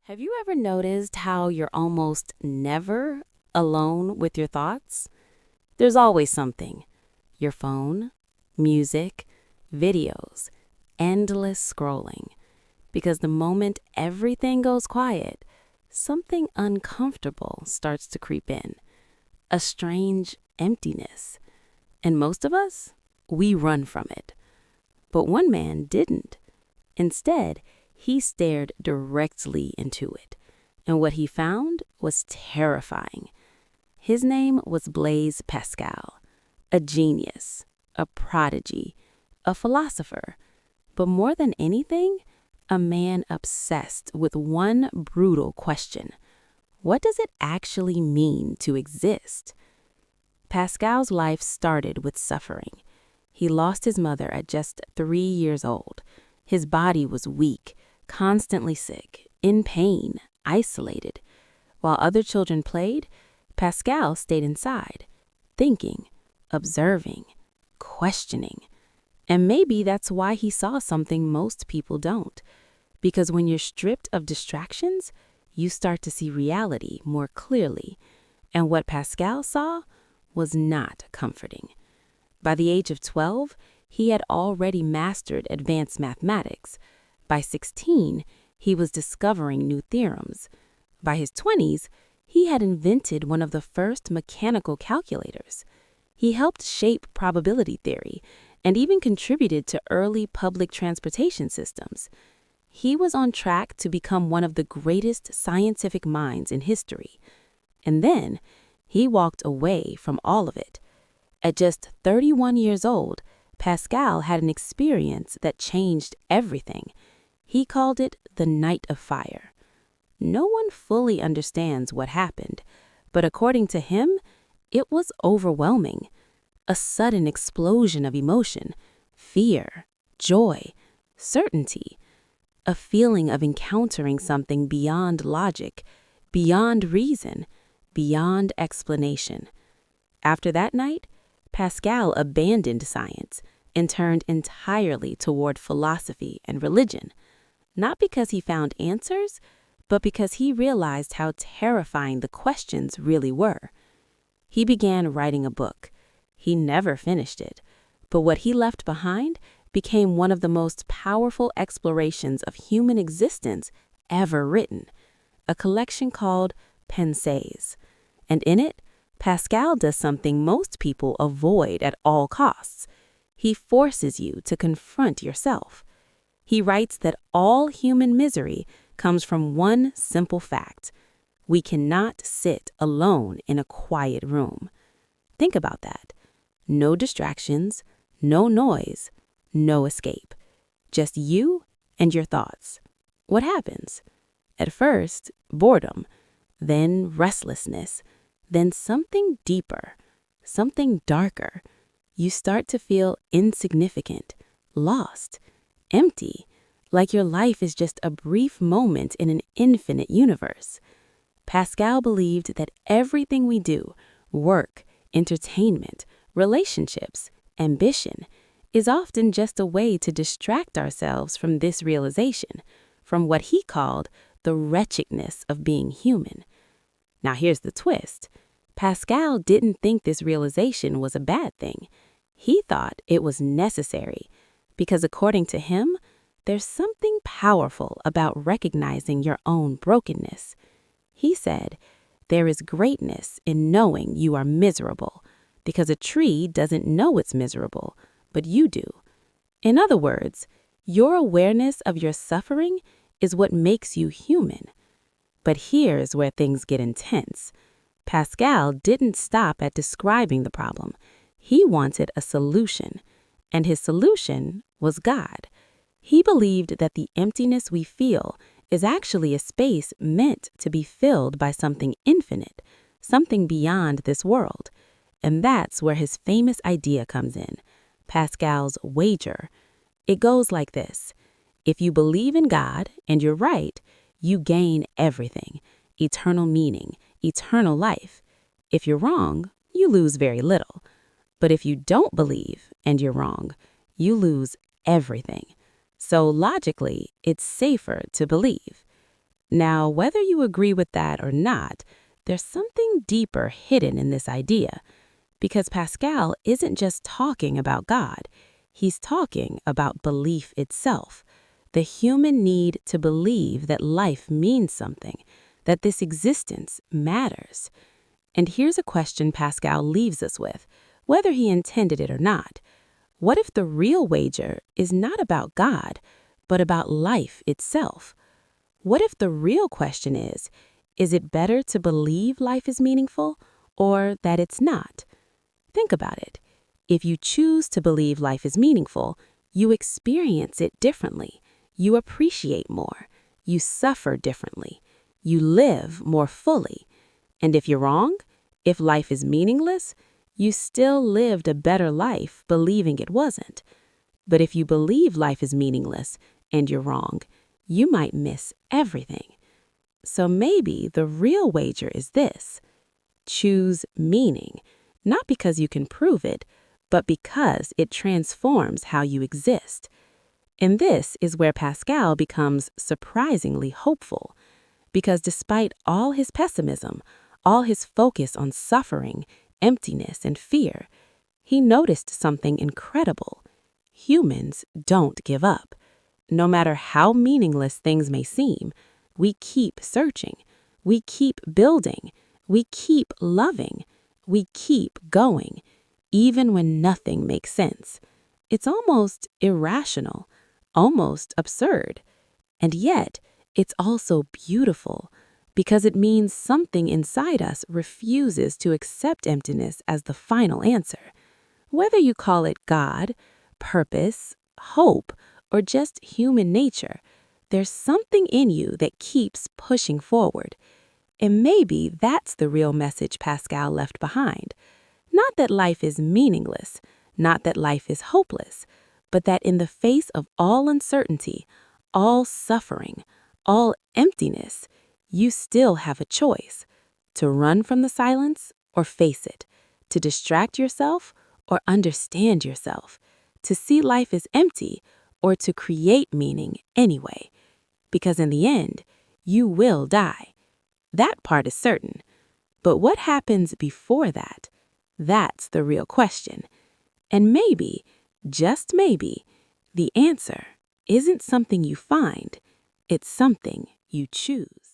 Have you ever noticed how you're almost never alone with your thoughts? There's always something. Your phone, music, videos, endless scrolling. Because the moment everything goes quiet, something uncomfortable starts to creep in. A strange emptiness. And most of us, we run from it. But one man didn't. Instead, he stared directly into it, and what he found was terrifying. His name was Blaise Pascal, a genius, a prodigy, a philosopher, but more than anything, a man obsessed with one brutal question. What does it actually mean to exist? Pascal's life started with suffering. He lost his mother at just 3 years old. His body was weak, constantly sick, in pain, isolated. While other children played, Pascal stayed inside, thinking, observing, questioning. And maybe that's why he saw something most people don't. Because when you're stripped of distractions, you start to see reality more clearly. And what Pascal saw was not comforting. By the age of 12, he had already mastered advanced mathematics. By 16, he was discovering new theorems. By his 20s, he had invented one of the first mechanical calculators. He helped shape probability theory and even contributed to early public transportation systems. He was on track to become one of the greatest scientific minds in history. And then he walked away from all of it. At just 31 years old, Pascal had an experience that changed everything. He called it the Night of Fire. No one fully understands what happened, but according to him, it was overwhelming. A sudden explosion of emotion, fear, joy, certainty, a feeling of encountering something beyond logic, beyond reason, beyond explanation. After that night, Pascal abandoned science and turned entirely toward philosophy and religion, not because he found answers, but because he realized how terrifying the questions really were. He began writing a book. He never finished it, but what he left behind became one of the most powerful explorations of human existence ever written, a collection called Pensées. And in it, Pascal does something most people avoid at all costs. He forces you to confront yourself. He writes that all human misery comes from one simple fact. We cannot sit alone in a quiet room. Think about that. No distractions, no noise, no escape. Just you and your thoughts. What happens? At first, boredom, then restlessness, then something deeper, something darker. You start to feel insignificant, lost, empty, like your life is just a brief moment in an infinite universe. Pascal believed that everything we do, work, entertainment, relationships, ambition, is often just a way to distract ourselves from this realization, from what he called the wretchedness of being human. Now here's the twist. Pascal didn't think this realization was a bad thing. He thought it was necessary because according to him, there's something powerful about recognizing your own brokenness. He said, there is greatness in knowing you are miserable because a tree doesn't know it's miserable, but you do. In other words, your awareness of your suffering is what makes you human. But here's where things get intense. Pascal didn't stop at describing the problem. He wanted a solution, and his solution was God. He believed that the emptiness we feel is actually a space meant to be filled by something infinite, something beyond this world. And that's where his famous idea comes in, Pascal's wager. It goes like this. If you believe in God and you're right, you gain everything, eternal meaning, eternal life. If you're wrong, you lose very little. But if you don't believe and you're wrong, you lose everything. So logically, it's safer to believe. Now, whether you agree with that or not, there's something deeper hidden in this idea, because Pascal isn't just talking about God. He's talking about belief itself, the human need to believe that life means something, that this existence matters. And here's a question Pascal leaves us with, whether he intended it or not. What if the real wager is not about God, but about life itself? What if the real question is it better to believe life is meaningful or that it's not? Think about it. If you choose to believe life is meaningful, you experience it differently. You appreciate more. You suffer differently. You live more fully. And if you're wrong, if life is meaningless, you still lived a better life believing it wasn't. But if you believe life is meaningless and you're wrong, you might miss everything. So maybe the real wager is this: choose meaning, not because you can prove it, but because it transforms how you exist. And this is where Pascal becomes surprisingly hopeful, because despite all his pessimism, all his focus on suffering, emptiness, and fear, he noticed something incredible. Humans don't give up. No matter how meaningless things may seem, we keep searching, we keep building, we keep loving, we keep going, even when nothing makes sense. It's almost irrational, almost absurd. And yet, it's also beautiful, because it means something inside us refuses to accept emptiness as the final answer. Whether you call it God, purpose, hope, or just human nature, there's something in you that keeps pushing forward. And maybe that's the real message Pascal left behind. Not that life is meaningless, not that life is hopeless, but that in the face of all uncertainty, all suffering, all emptiness, you still have a choice: to run from the silence or face it, to distract yourself or understand yourself, to see life as empty or to create meaning anyway. Because in the end, you will die. That part is certain. But what happens before that? That's the real question. And maybe, just maybe, the answer isn't something you find, it's something you choose.